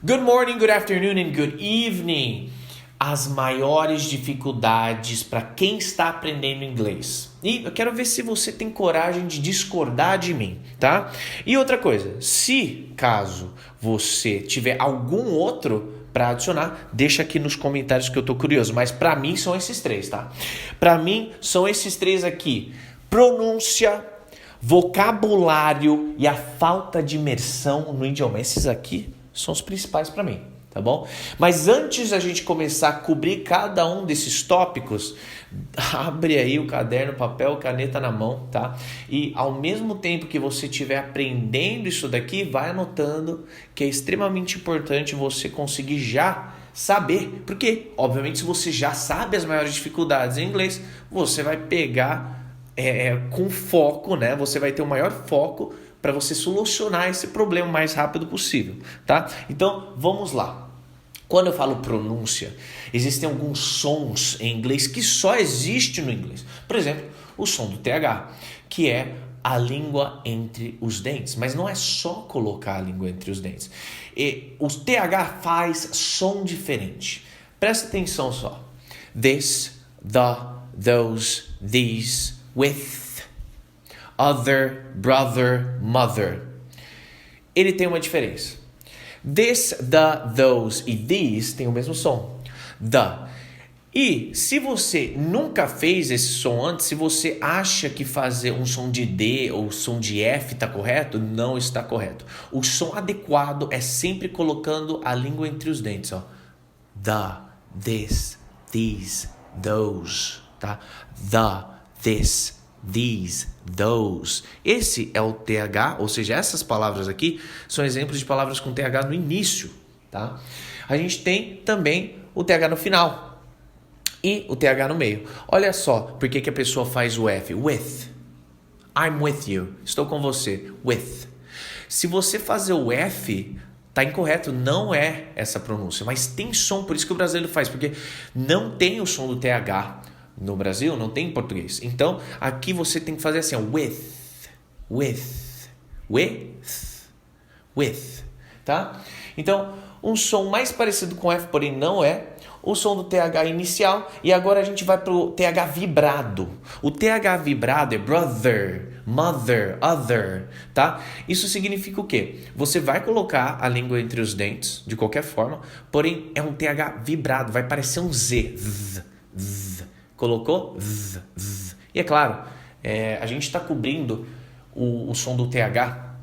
Good morning, good afternoon and good evening. As maiores dificuldades para quem está aprendendo inglês. E eu quero ver se você tem coragem de discordar de mim, tá? E outra coisa, se caso você tiver algum outro para adicionar, deixa aqui nos comentários que eu tô curioso. Mas para mim são esses três, tá? Para mim são esses três aqui: pronúncia, vocabulário e a falta de imersão no idioma. Esses aqui são os principais para mim, tá bom? Mas antes da gente começar a cobrir cada um desses tópicos, abre aí o caderno, papel, caneta na mão, tá? E ao mesmo tempo que você estiver aprendendo isso daqui, vai anotando, que é extremamente importante você conseguir já saber, porque obviamente se você já sabe as maiores dificuldades em inglês, você vai pegar com foco, né? Você vai ter o maior foco para você solucionar esse problema o mais rápido possível, tá? Então, vamos lá. Quando eu falo pronúncia, existem alguns sons em inglês que só existem no inglês. Por exemplo, o som do TH, que é a língua entre os dentes. Mas não é só colocar a língua entre os dentes. E o TH faz som diferente. Presta atenção só. This, the, those, these, with, other, brother, mother. Ele tem uma diferença. This, the, those e these tem o mesmo som. The. E se você nunca fez esse som antes, se você acha que fazer um som de D ou som de F está correto, não está correto. O som adequado é sempre colocando a língua entre os dentes. Ó. The, this, these, those. Tá? The, this, these, those. Esse é o TH, ou seja, essas palavras aqui são exemplos de palavras com TH no início, tá? A gente tem também o TH no final e o TH no meio. Olha só, por que a pessoa faz o F? With. I'm with you. Estou com você. With. Se você fazer o F, tá incorreto, não é essa pronúncia, mas tem som, por isso que o brasileiro faz, porque não tem o som do TH. No Brasil não tem em português. Então, aqui você tem que fazer assim, ó, with, tá? Então, um som mais parecido com F, porém não é, o som do TH inicial, e agora a gente vai pro TH vibrado. O TH vibrado é brother, mother, other, tá? Isso significa o quê? Você vai colocar a língua entre os dentes, de qualquer forma, porém é um TH vibrado, vai parecer um Z, z. Colocou? Z, z. E é claro, a gente está cobrindo o som do TH,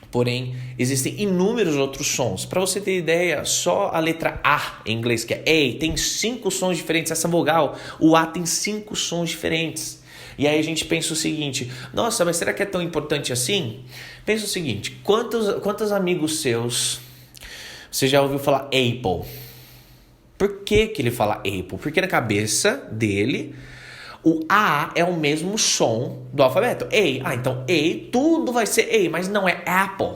porém existem inúmeros outros sons. Para você ter ideia, só a letra A em inglês, que é A, tem 5 sons diferentes. Essa vogal, o A tem 5 sons diferentes. E aí a gente pensa o seguinte, nossa, mas será que é tão importante assim? Pensa o seguinte, quantos amigos seus você já ouviu falar Apple? Por que ele fala Apple? Porque na cabeça dele, o A é o mesmo som do alfabeto. A. Então A, tudo vai ser A, mas não é Apple.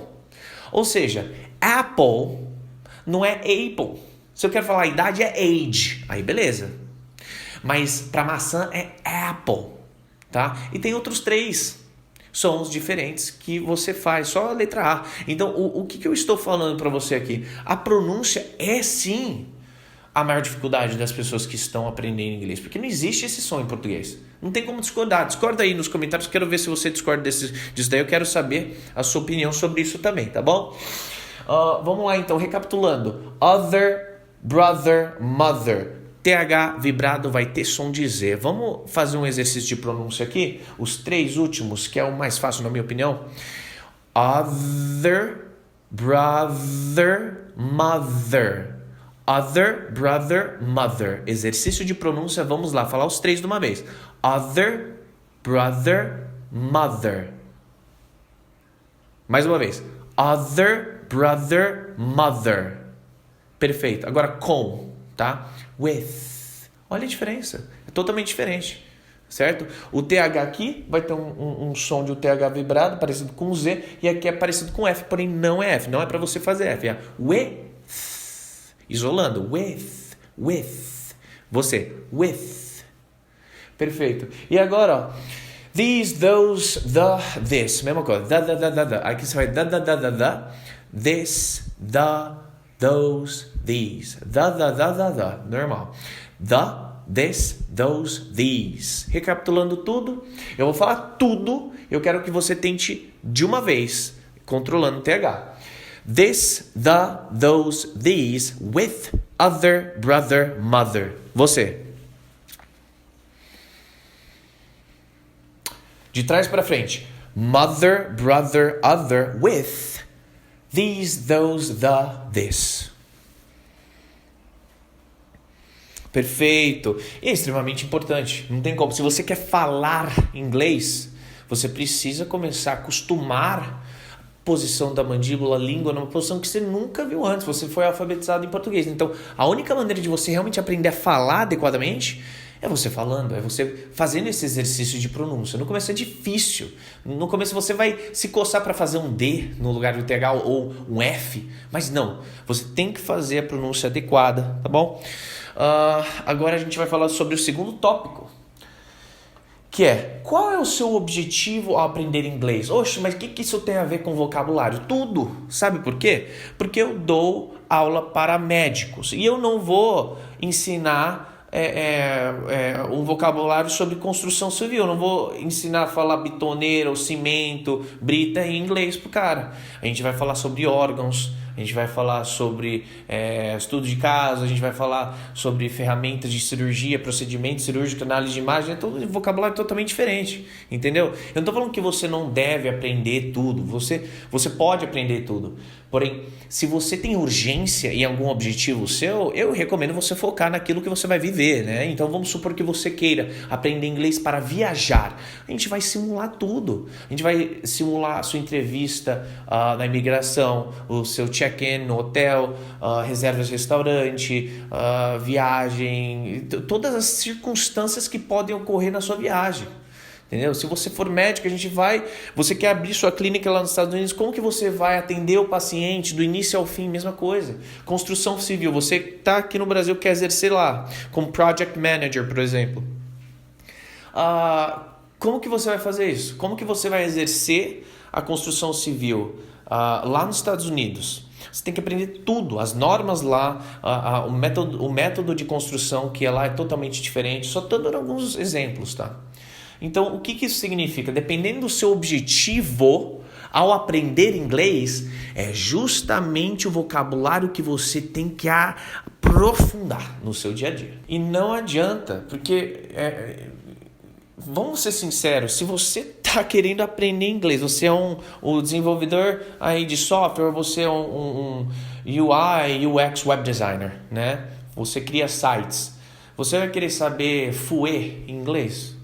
Ou seja, Apple não é Apple. Se eu quero falar a idade, é age. Aí beleza. Mas para maçã é Apple, tá? E tem outros 3 sons diferentes que você faz, só a letra A. Então, o que eu estou falando para você aqui? A pronúncia é sim a maior dificuldade das pessoas que estão aprendendo inglês, porque não existe esse som em português. Não tem como discordar. Discorda aí nos comentários, quero ver se você discorda disso daí. Eu quero saber a sua opinião sobre isso também, tá bom? Vamos lá então, recapitulando. Other, brother, mother. TH vibrado vai ter som de Z. Vamos fazer um exercício de pronúncia aqui? Os 3 últimos, que é o mais fácil na minha opinião. Other, brother, mother. Other, brother, mother. Exercício de pronúncia, vamos lá, falar os 3 de uma vez. Other, brother, mother. Mais uma vez. Other, brother, mother. Perfeito. Agora com, tá? With. Olha a diferença. É totalmente diferente. Certo? O TH aqui vai ter um som de um TH vibrado, parecido com Z, e aqui é parecido com F, porém não é F. Não é para você fazer F. É with. Isolando, with. Você, with. Perfeito. E agora, ó. These, those, the, this. Mesma coisa. The. Aqui você vai the. This, the, those, these. The. Normal. The, this, those, these. Recapitulando tudo, eu vou falar tudo. Eu quero que você tente de uma vez, controlando o TH. This, the, those, these, with, other, brother, mother. Você. De trás para frente. Mother, brother, other, with, these, those, the, this. Perfeito. E é extremamente importante. Não tem como. Se você quer falar inglês, você precisa começar a acostumar a posição da mandíbula, a língua, numa posição que você nunca viu antes. Você foi alfabetizado em português. Então, a única maneira de você realmente aprender a falar adequadamente é você falando, é você fazendo esse exercício de pronúncia. No começo é difícil. No começo você vai se coçar para fazer um D no lugar do TH ou um F. Mas não, você tem que fazer a pronúncia adequada, tá bom? Agora a gente vai falar sobre o segundo tópico, que é, qual é o seu objetivo ao aprender inglês? Oxe, mas o que isso tem a ver com vocabulário? Tudo. Sabe por quê? Porque eu dou aula para médicos e eu não vou ensinar um vocabulário sobre construção civil. Eu não vou ensinar a falar bitoneira ou cimento, brita em inglês pro cara. A gente vai falar sobre órgãos, a gente vai falar sobre estudo de caso, a gente vai falar sobre ferramentas de cirurgia, procedimento cirúrgico, análise de imagem, é todo um vocabulário totalmente diferente, entendeu? Eu não estou falando que você não deve aprender tudo, você pode aprender tudo, porém, se você tem urgência em algum objetivo seu, eu recomendo você focar naquilo que você vai viver, né? Então vamos supor que você queira aprender inglês para viajar, a gente vai simular tudo, a gente vai simular a sua entrevista na imigração, o seu check-in no hotel, reservas de restaurante, viagem, todas as circunstâncias que podem ocorrer na sua viagem. Entendeu? Se você for médico, você quer abrir sua clínica lá nos Estados Unidos, como que você vai atender o paciente do início ao fim? Mesma coisa. Construção civil, você está aqui no Brasil, quer exercer lá, como project manager, por exemplo. Como que você vai fazer isso? Como que você vai exercer a construção civil lá nos Estados Unidos? Você tem que aprender tudo, as normas lá, o método de construção que lá é totalmente diferente. Só estou dando alguns exemplos, tá? Então, o que isso significa? Dependendo do seu objetivo ao aprender inglês, é justamente o vocabulário que você tem que aprofundar no seu dia a dia. E não adianta, porque... vamos ser sinceros, se você está querendo aprender inglês, você é um desenvolvedor aí de software, você é um UI, UX web designer, né? Você cria sites. Você vai querer saber fouet em inglês?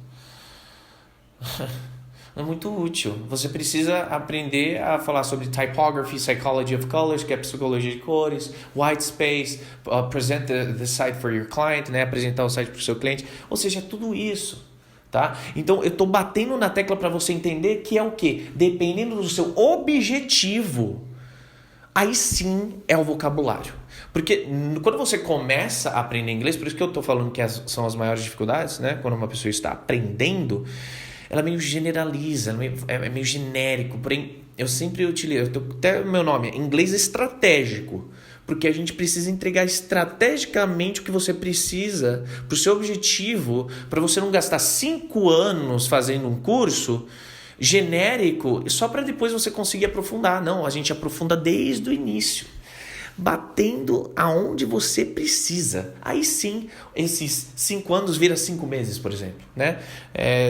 É muito útil. Você precisa aprender a falar sobre typography, psychology of colors, que é a psicologia de cores, white space, present the site for your client, né? Apresentar o site para o seu cliente. Ou seja, tudo isso. Tá? Então eu estou batendo na tecla para você entender que é o quê? Dependendo do seu objetivo, aí sim é o vocabulário. Porque quando você começa a aprender inglês, por isso que eu estou falando que são as maiores dificuldades, né? Quando uma pessoa está aprendendo, ela meio generaliza, é meio genérico. Porém, eu sempre utilizo, até o meu nome é inglês estratégico. Porque a gente precisa entregar estrategicamente o que você precisa para o seu objetivo, para você não gastar 5 anos fazendo um curso genérico só para depois você conseguir aprofundar. Não, a gente aprofunda desde o início, batendo aonde você precisa. Aí sim, esses 5 anos vira 5 meses, por exemplo, né?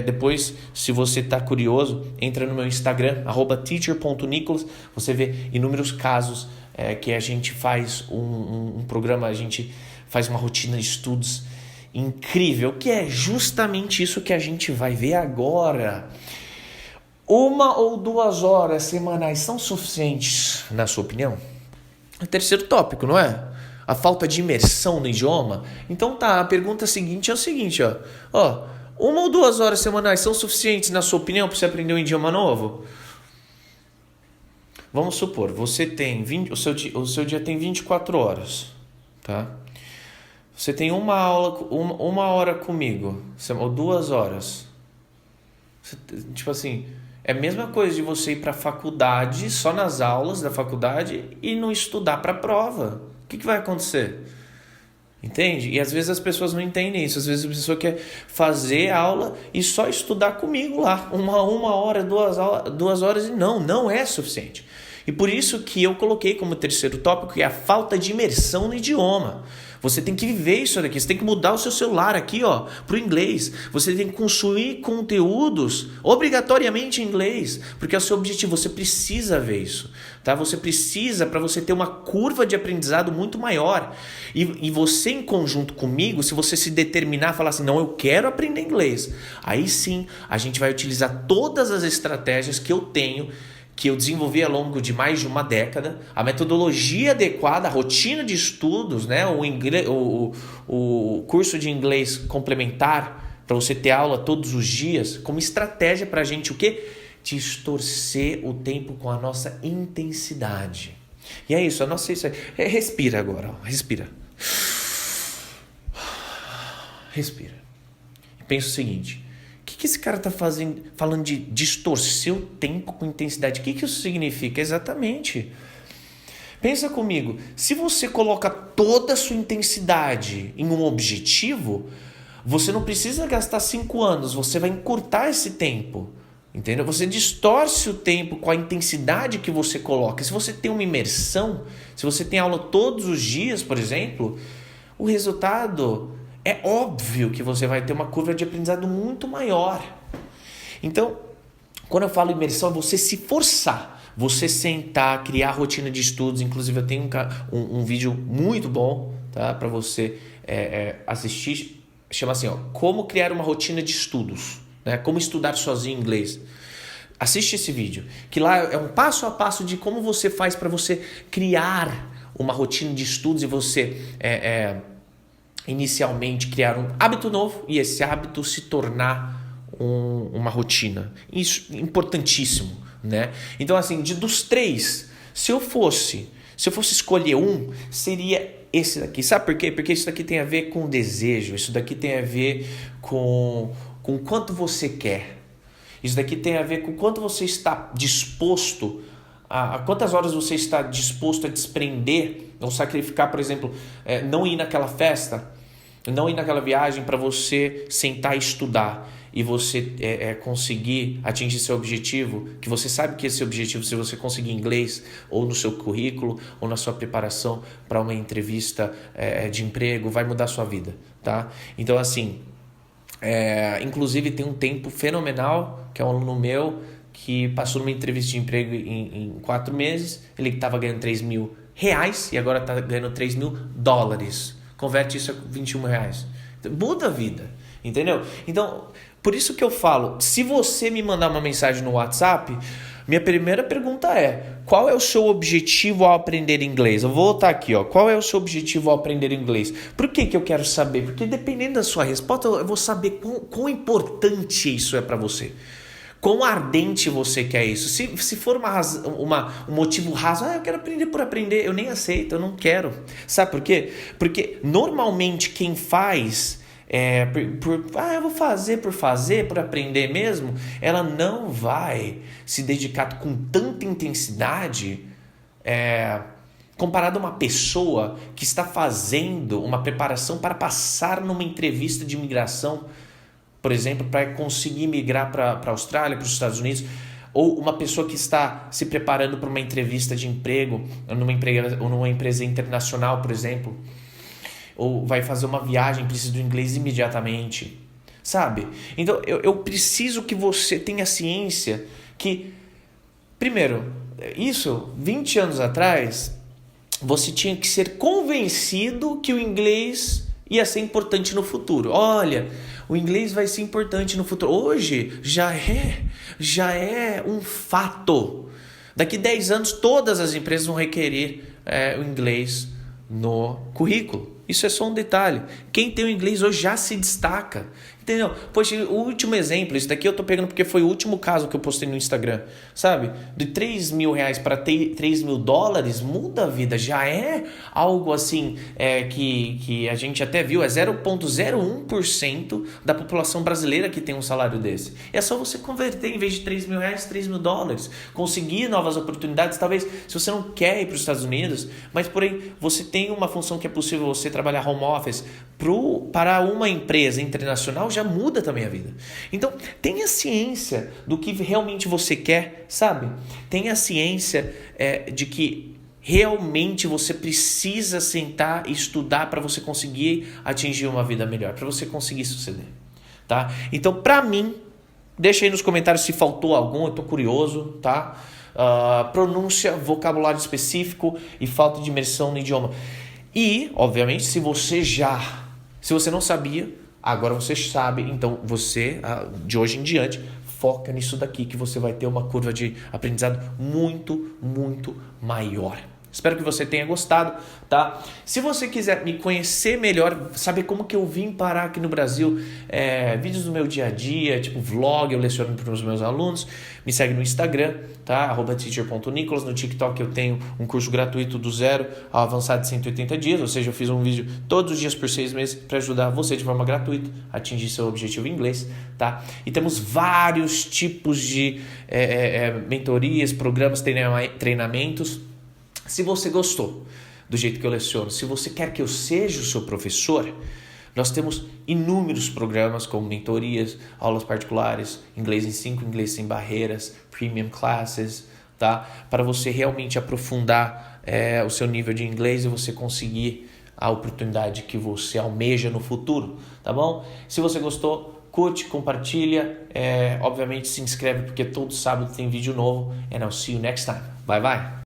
Depois, se você está curioso, entra no meu Instagram, @teacher.nicolas, você vê inúmeros casos que a gente faz um programa, a gente faz uma rotina de estudos incrível, que é justamente isso que a gente vai ver agora. 1 ou 2 horas semanais são suficientes, na sua opinião? O terceiro tópico, não é? A falta de imersão no idioma. Então tá, a pergunta seguinte é o seguinte, 1 ou 2 horas semanais são suficientes, na sua opinião, para você aprender um idioma novo? Vamos supor, você tem o seu dia tem 24 horas, tá? Você tem uma hora comigo, ou 2 horas. Tipo assim, é a mesma coisa de você ir para a faculdade, só nas aulas da faculdade, e não estudar para a prova. que vai acontecer? Entende? E às vezes as pessoas não entendem isso. Às vezes a pessoa quer fazer aula e só estudar comigo lá. Uma hora, 2 horas e não é suficiente. E por isso que eu coloquei como terceiro tópico que é a falta de imersão no idioma. Você tem que viver isso daqui, você tem que mudar o seu celular aqui, ó, para o inglês. Você tem que consumir conteúdos obrigatoriamente em inglês, porque é o seu objetivo, você precisa ver isso, tá? Você precisa para você ter uma curva de aprendizado muito maior. E você em conjunto comigo, se você se determinar, falar assim, não, eu quero aprender inglês, aí sim a gente vai utilizar todas as estratégias que eu tenho, que eu desenvolvi ao longo de mais de uma década, a metodologia adequada, a rotina de estudos, né? o curso de inglês complementar, para você ter aula todos os dias, como estratégia para a gente o quê? Distorcer o tempo com a nossa intensidade. E é isso, respira agora, ó, respira. Respira. Pensa o seguinte... O que esse cara está falando de distorcer o tempo com intensidade? O que isso significa? Exatamente. Pensa comigo, se você coloca toda a sua intensidade em um objetivo, você não precisa gastar 5 anos, você vai encurtar esse tempo. Entendeu? Você distorce o tempo com a intensidade que você coloca. Se você tem uma imersão, se você tem aula todos os dias, por exemplo, o resultado... é óbvio que você vai ter uma curva de aprendizado muito maior. Então, quando eu falo imersão, é você se forçar. Você sentar, criar rotina de estudos. Inclusive, eu tenho um vídeo muito bom, tá, para você assistir. Chama assim, ó, como criar uma rotina de estudos. Né? Como estudar sozinho inglês. Assiste esse vídeo. Que lá é um passo a passo de como você faz para você criar uma rotina de estudos e você... inicialmente criar um hábito novo e esse hábito se tornar uma rotina. Isso é importantíssimo, né? Então, assim, dos 3, se eu fosse escolher um, seria esse daqui. Sabe por quê? Porque isso daqui tem a ver com desejo, isso daqui tem a ver com quanto você quer. Isso daqui tem a ver com quanto você está disposto a quantas horas você está disposto a desprender ou sacrificar, por exemplo, não ir naquela festa, não ir naquela viagem para você sentar e estudar e você conseguir atingir seu objetivo, que você sabe que esse objetivo, se você conseguir inglês ou no seu currículo ou na sua preparação para uma entrevista de emprego, vai mudar a sua vida, tá? Então, assim, inclusive tem um tempo fenomenal, que é um aluno meu, que passou numa entrevista de emprego em 4 meses, ele estava ganhando R$3.000 e agora está ganhando $3.000. Converte isso a R$21. Muda a vida, entendeu? Então, por isso que eu falo, se você me mandar uma mensagem no WhatsApp, minha primeira pergunta é, qual é o seu objetivo ao aprender inglês? Eu vou voltar aqui, ó. Qual é o seu objetivo ao aprender inglês? Por que eu quero saber? Porque dependendo da sua resposta, eu vou saber quão importante isso é para você. Quão ardente você quer isso? Se for um motivo raso, eu quero aprender por aprender, eu nem aceito, eu não quero. Sabe por quê? Porque normalmente quem faz, eu vou fazer, por aprender mesmo, ela não vai se dedicar com tanta intensidade comparado a uma pessoa que está fazendo uma preparação para passar numa entrevista de imigração, por exemplo, para conseguir migrar para a Austrália, para os Estados Unidos, ou uma pessoa que está se preparando para uma entrevista de emprego numa empresa internacional, por exemplo, ou vai fazer uma viagem, precisa do inglês imediatamente, sabe? Então, eu preciso que você tenha ciência que, primeiro, isso, 20 anos atrás, você tinha que ser convencido que o inglês ia ser importante no futuro. Olha, o inglês vai ser importante no futuro. Hoje já é um fato. Daqui 10 anos todas as empresas vão requerer o inglês no currículo. Isso é só um detalhe. Quem tem o inglês hoje já se destaca. Entendeu? Poxa, o último exemplo, isso daqui eu tô pegando porque foi o último caso que eu postei no Instagram, sabe? De 3 mil reais para 3 mil dólares, muda a vida. Já é algo assim que a gente até viu, é 0,01% da população brasileira que tem um salário desse. É só você converter, em vez de 3 mil reais, 3 mil dólares. Conseguir novas oportunidades, talvez, se você não quer ir para os Estados Unidos, mas porém, você tem uma função que é possível você trabalhar home office para uma empresa internacional, já muda também a vida. Então, tenha ciência do que realmente você quer, sabe? Tenha ciência de que realmente você precisa sentar e estudar para você conseguir atingir uma vida melhor, para você conseguir suceder, tá? Então, para mim, deixa aí nos comentários se faltou algum, eu tô curioso, tá? Pronúncia, vocabulário específico e falta de imersão no idioma. E, obviamente, se você não sabia, agora você sabe, então você, de hoje em diante, foca nisso daqui que você vai ter uma curva de aprendizado muito, muito maior. Espero que você tenha gostado, tá? Se você quiser me conhecer melhor, saber como que eu vim parar aqui no Brasil, vídeos do meu dia a dia, tipo vlog, eu leciono para os meus alunos, me segue no Instagram, tá? @teacher.nicolas. No TikTok eu tenho um curso gratuito do 0 ao avançado de 180 dias, ou seja, eu fiz um vídeo todos os dias por 6 meses para ajudar você de forma gratuita a atingir seu objetivo em inglês, tá? E temos vários tipos de mentorias, programas, treinamentos. Se você gostou do jeito que eu leciono, se você quer que eu seja o seu professor, nós temos inúmeros programas como mentorias, aulas particulares, inglês em 5, inglês sem barreiras, premium classes, tá? Para você realmente aprofundar o seu nível de inglês e você conseguir a oportunidade que você almeja no futuro, tá bom? Se você gostou, curte, compartilha, obviamente se inscreve porque todo sábado tem vídeo novo, and I'll see you next time. Bye bye!